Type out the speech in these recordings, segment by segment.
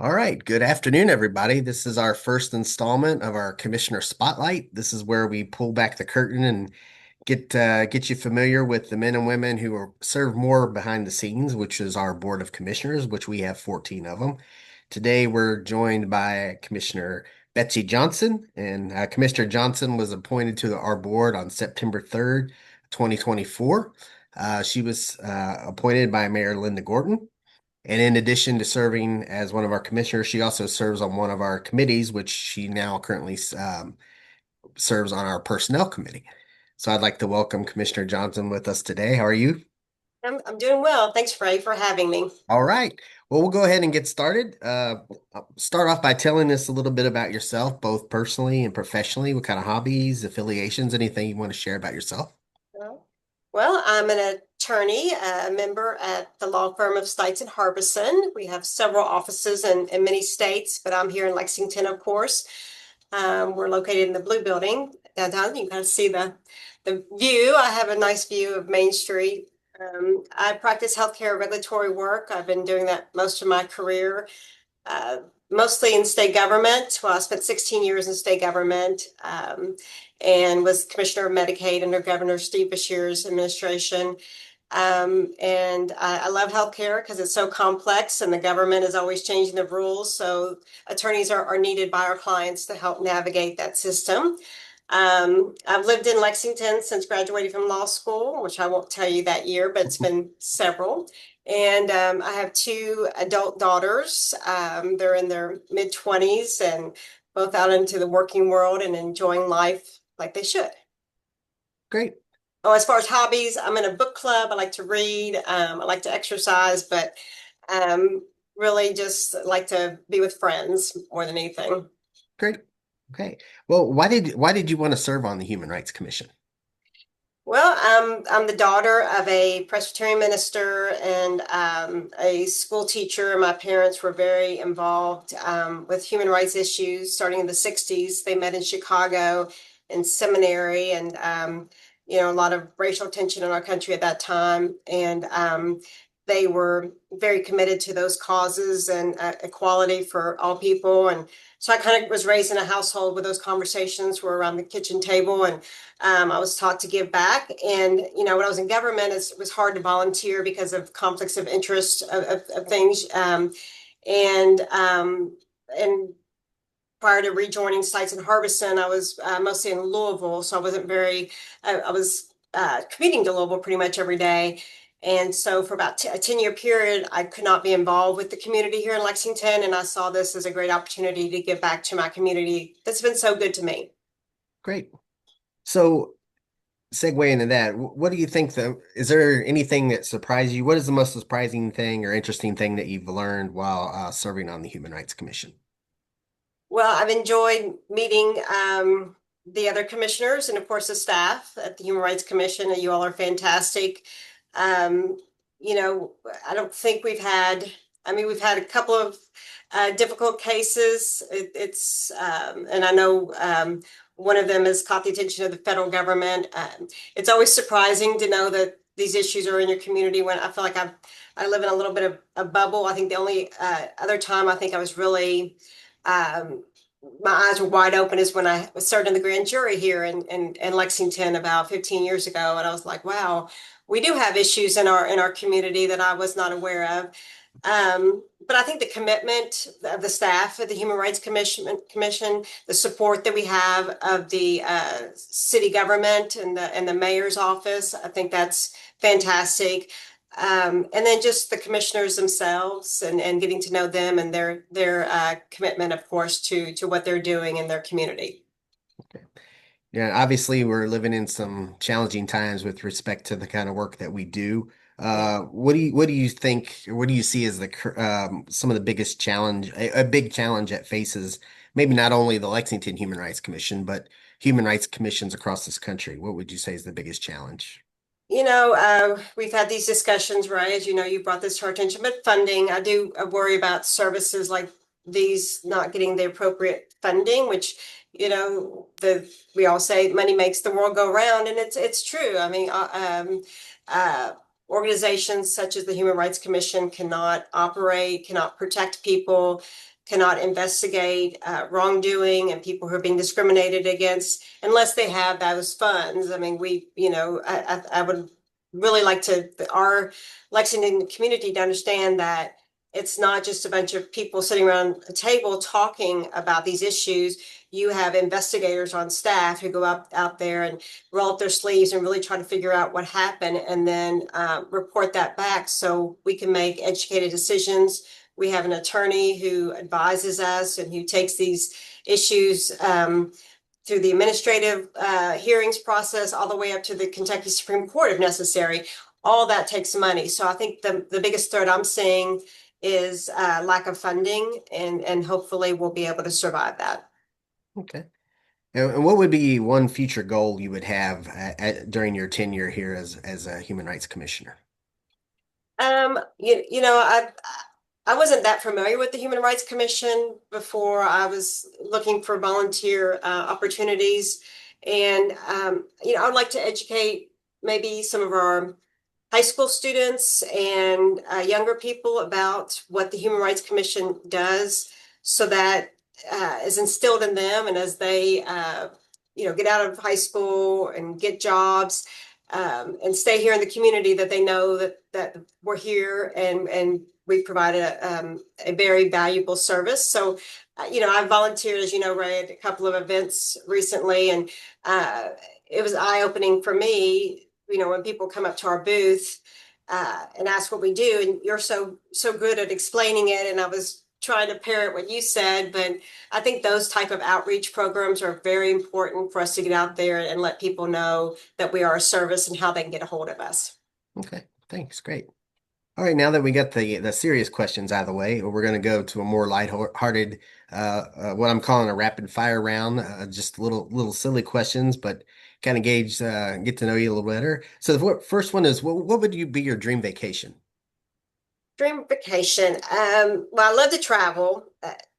All right, good afternoon, everybody. This is our first installment of our Commissioner Spotlight. This is where we pull back the curtain and get you familiar with the men and women serve more behind the scenes, which is our Board of Commissioners, which we have 14 of them. Today, we're joined by Commissioner Betsy Johnson, and Commissioner Johnson was appointed to our board on September 3rd, 2024. She was appointed by Mayor Linda Gorton. And in addition to serving as one of our commissioners, she also serves on one of our committees, which she now currently serves on our personnel committee. So I'd like to welcome Commissioner Johnson with us today. How are you? I'm doing well. Thanks, Ray, for having me. All right. Well, we'll go ahead and get started. I'll start off by telling us a little bit about yourself, both personally and professionally. What kind of hobbies, affiliations, anything you want to share about yourself? Well, I'm an attorney, a member at the law firm of Stites and Harbison. We have several offices in many states, but I'm here in Lexington, of course. We're located in the Blue Building downtown. You can kind of see the view. I have a nice view of Main Street. I practice healthcare regulatory work. I've been doing that most of my career. uh, Mostly in state government. Well, I spent 16 years in state government, and was commissioner of Medicaid under Governor Steve Beshear's administration. And I love healthcare because it's so complex and the government is always changing the rules. So attorneys are needed by our clients to help navigate that system. I've lived in Lexington since graduating from law school, which I won't tell you that year, but it's been several. And I have two adult daughters. They're in their mid-20s and both out into the working world and enjoying life like they should. Great. Oh, as far as hobbies, I'm in a book club. I like to read. I like to exercise, but um, really just like to be with friends more than anything. Great. Okay. Well, why did you want to serve on the Human Rights Commission? Well, I'm the daughter of a Presbyterian minister and a school teacher. My parents were very involved with human rights issues starting in the 60s. They met in Chicago in seminary and, a lot of racial tension in our country at that time. And they were very committed to those causes and equality for all people. And so I kind of was raised in a household where those conversations were around the kitchen table, and I was taught to give back. And, when I was in government, it was hard to volunteer because of conflicts of interest of things. And prior to rejoining Sites and Harbison, I was mostly in Louisville. So I was commuting to Louisville pretty much every day. And so for about a 10-year period, I could not be involved with the community here in Lexington. And I saw this as a great opportunity to give back to my community that's been so good to me. Great. So segue into that, what do you think is there anything that surprised you? What is the most surprising thing or interesting thing that you've learned while serving on the Human Rights Commission? Well, I've enjoyed meeting the other commissioners and, of course, the staff at the Human Rights Commission. You all are fantastic. Um, I don't think we've had a couple of difficult cases. And I know one of them has caught the attention of the federal government. It's always surprising to know that these issues are in your community when I feel like I live in a little bit of a bubble. I think the only other time I think I was really um, my eyes were wide open is when I served in the grand jury here in Lexington about 15 years ago. And I was like, wow, we do have issues in our community that I was not aware of. But I think the commitment of the staff at the Human Rights Commission, the support that we have of the city government and the mayor's office, I think that's fantastic. And then just the commissioners themselves and getting to know them and their commitment, of course, to what they're doing in their community. Yeah, obviously we're living in some challenging times with respect to the kind of work that we do. Yeah. What do you think, or what do you see as some of the biggest a big challenge that faces maybe not only the Lexington Human Rights Commission, but human rights commissions across this country? What would you say is the biggest challenge? We've had these discussions, right? As you know, you brought this to our attention, but funding, I do worry about services like these not getting the appropriate funding, which, we all say money makes the world go round, and it's true. I mean, organizations such as the Human Rights Commission cannot operate, cannot protect people, cannot investigate wrongdoing and people who are being discriminated against unless they have those funds. I mean, I would really like our Lexington community to understand that it's not just a bunch of people sitting around a table talking about these issues. You have investigators on staff who go out there and roll up their sleeves and really try to figure out what happened and then report that back so we can make educated decisions. We have an attorney who advises us and who takes these issues through the administrative hearings process all the way up to the Kentucky Supreme Court if necessary. All that takes money. So I think the biggest threat I'm seeing is lack of funding, and hopefully we'll be able to survive that. Okay. And what would be one future goal you would have during your tenure here as a human rights commissioner? I wasn't that familiar with the Human Rights Commission before I was looking for volunteer opportunities. And, I would like to educate maybe some of our high school students and younger people about what the Human Rights Commission does so that is instilled in them. And as they, get out of high school and get jobs and stay here in the community, that they know that we're here and we provide a very valuable service. So, I volunteered, as you know, Ray, at a couple of events recently, and it was eye-opening for me, when people come up to our booth and ask what we do, and you're so good at explaining it, and I was trying to parrot what you said, but I think those type of outreach programs are very important for us to get out there and let people know that we are a service and how they can get a hold of us. Okay, thanks. Great. All right, now that we got the serious questions out of the way, we're going to go to a more lighthearted, what I'm calling a rapid fire round. Just little silly questions, but kind of get to know you a little better. So the first one is, what would you be your dream vacation? Dream vacation. Well, I love to travel.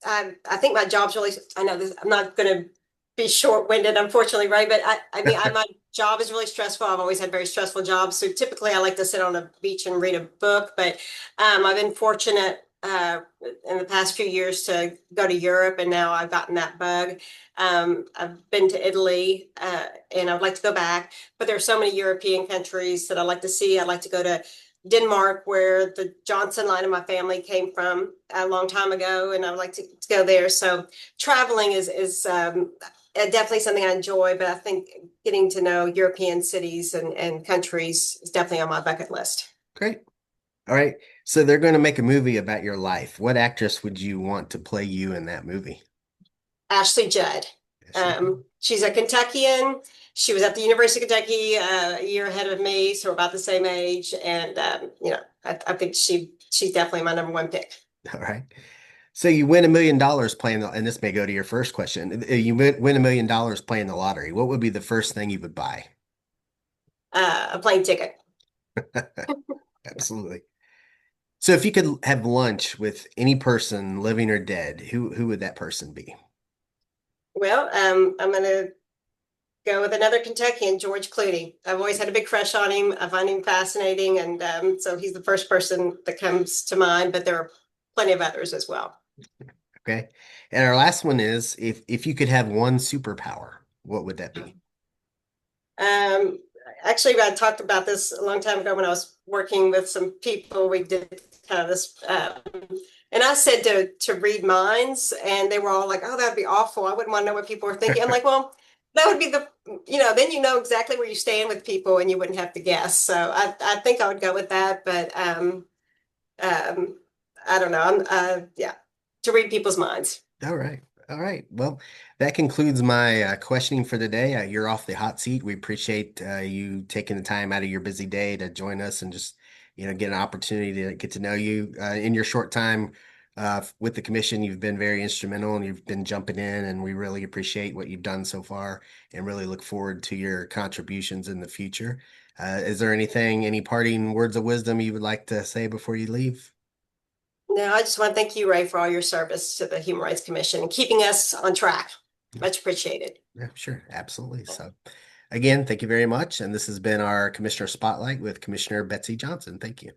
I think my job's really, I know this, I'm not going to be short-winded, unfortunately, right? But my job is really stressful. I've always had very stressful jobs. So typically I like to sit on a beach and read a book, but I've been fortunate in the past few years to go to Europe, and now I've gotten that bug. I've been to Italy, and I'd like to go back, but there are so many European countries that I'd like to see. I'd like to go to Denmark, where the Johnson line of my family came from a long time ago, and I would like to go there. So traveling is definitely something I enjoy, but I think getting to know European cities and countries is definitely on my bucket list. Great. All right. So they're going to make a movie about your life. What actress would you want to play you in that movie? Ashley Judd. Ashley. She's a Kentuckian. She was at the University of Kentucky a year ahead of me, so we're about the same age. And I think she's definitely my number one pick. All right. So you win $1 million playing and this may go to your first question. You win $1 million playing the lottery. What would be the first thing you would buy? A plane ticket. Absolutely. So if you could have lunch with any person, living or dead, who would that person be? Well, I'm going to go with another Kentuckian, George Clooney. I've always had a big crush on him. I find him fascinating, and so he's the first person that comes to mind. But there are plenty of others as well. Okay. And our last one is if you could have one superpower, what would that be? Um, Actually, I talked about this a long time ago when I was working with some people. We did kind of this, and I said to read minds, and they were all like, "Oh, that'd be awful. I wouldn't want to know what people are thinking." I'm like, "Well, that would be then you know exactly where you stand with people, and you wouldn't have to guess." So I think I would go with that, but um, I don't know. Yeah, to read people's minds. All right. All right. Well, that concludes my questioning for the day. You're off the hot seat. We appreciate you taking the time out of your busy day to join us and just, get an opportunity to get to know you. In your short time with the commission, you've been very instrumental and you've been jumping in, and we really appreciate what you've done so far and really look forward to your contributions in the future. Is there any parting words of wisdom you would like to say before you leave? No, I just want to thank you, Ray, for all your service to the Human Rights Commission and keeping us on track. Much appreciated. Yeah, sure. Absolutely. So. Again, thank you very much. And this has been our Commissioner Spotlight with Commissioner Betsy Johnson. Thank you.